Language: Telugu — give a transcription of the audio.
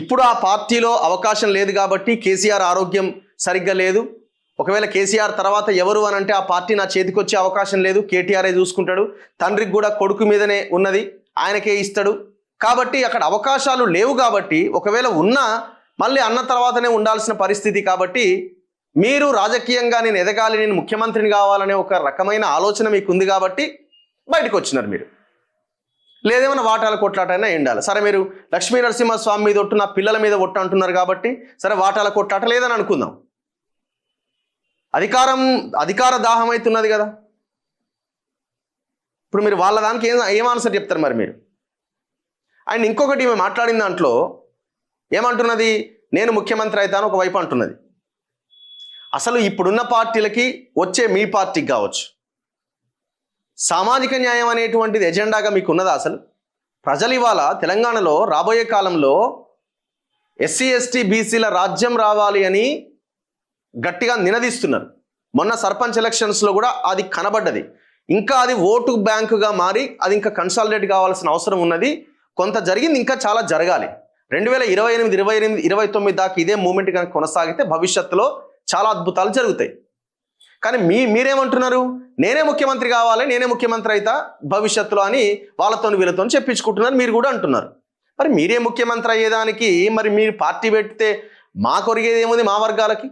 ఇప్పుడు ఆ పార్టీలో అవకాశం లేదు కాబట్టి కేసీఆర్ ఆరోగ్యం సరిగ్గా లేదు. ఒకవేళ కేసీఆర్ తర్వాత ఎవరు అని అంటే ఆ పార్టీ నా చేతికి వచ్చే అవకాశం లేదు, కేటీఆర్ఏ చూసుకుంటాడు. తండ్రికి కూడా కొడుకు మీదనే ఉన్నది, ఆయనకే ఇస్తాడు. కాబట్టి అక్కడ అవకాశాలు లేవు. కాబట్టి ఒకవేళ ఉన్నా మళ్ళీ అన్న తర్వాతనే ఉండాల్సిన పరిస్థితి. కాబట్టి మీరు రాజకీయంగా నేను ఎదగాలి, నేను ముఖ్యమంత్రిని కావాలనే ఒక రకమైన ఆలోచన మీకు ఉంది కాబట్టి బయటకు వచ్చినారు. మీరు లేదేమన్నా వాటాల కొట్లాటైనా ఎండాలి. సరే, మీరు లక్ష్మీ నరసింహస్వామి మీద ఒట్టు, నా పిల్లల మీద ఒట్టు అంటున్నారు కాబట్టి సరే వాటాల కొట్లాట లేదని అనుకుందాం. అధికార దాహం అవుతున్నది కదా. ఇప్పుడు మీరు వాళ్ళ దానికి ఏం ఆన్సర్ చెప్తారు మరి మీరు? అండ్ ఇంకొకటి మేము మాట్లాడిన దాంట్లో ఏమంటున్నది, నేను ముఖ్యమంత్రి అవుతాను ఒకవైపు అంటున్నది. అసలు ఇప్పుడున్న పార్టీలకి వచ్చే మీ పార్టీకి కావచ్చు సామాజిక న్యాయం అనేటువంటిది ఎజెండాగా మీకు ఉన్నదా? అసలు ప్రజలు ఇవాళ తెలంగాణలో రాబోయే కాలంలో ఎస్సీ ఎస్టీ బీసీల రాజ్యం రావాలి అని గట్టిగా నినదిస్తున్నారు. మొన్న సర్పంచ్ ఎలక్షన్స్లో కూడా అది కనబడ్డది. ఇంకా అది ఓటు బ్యాంకుగా మారి అది ఇంకా కన్సాలిడేట్ కావాల్సిన అవసరం ఉన్నది. కొంత జరిగింది, ఇంకా చాలా జరగాలి. 2028, 29 దాకా ఇదే మూమెంట్ కనుక కొనసాగితే భవిష్యత్తులో చాలా అద్భుతాలు జరుగుతాయి. కానీ మీరేమంటున్నారు, నేనే ముఖ్యమంత్రి కావాలి, నేనే ముఖ్యమంత్రి అవుతా భవిష్యత్తులో అని వాళ్ళతో వీళ్ళతో చెప్పించుకుంటున్నారు. మీరు కూడా అంటున్నారు. మరి మీరే ముఖ్యమంత్రి అయ్యేదానికి మరి మీరు పార్టీ పెడితే మా కొరిగేది ఏముంది? మా వర్గాలకి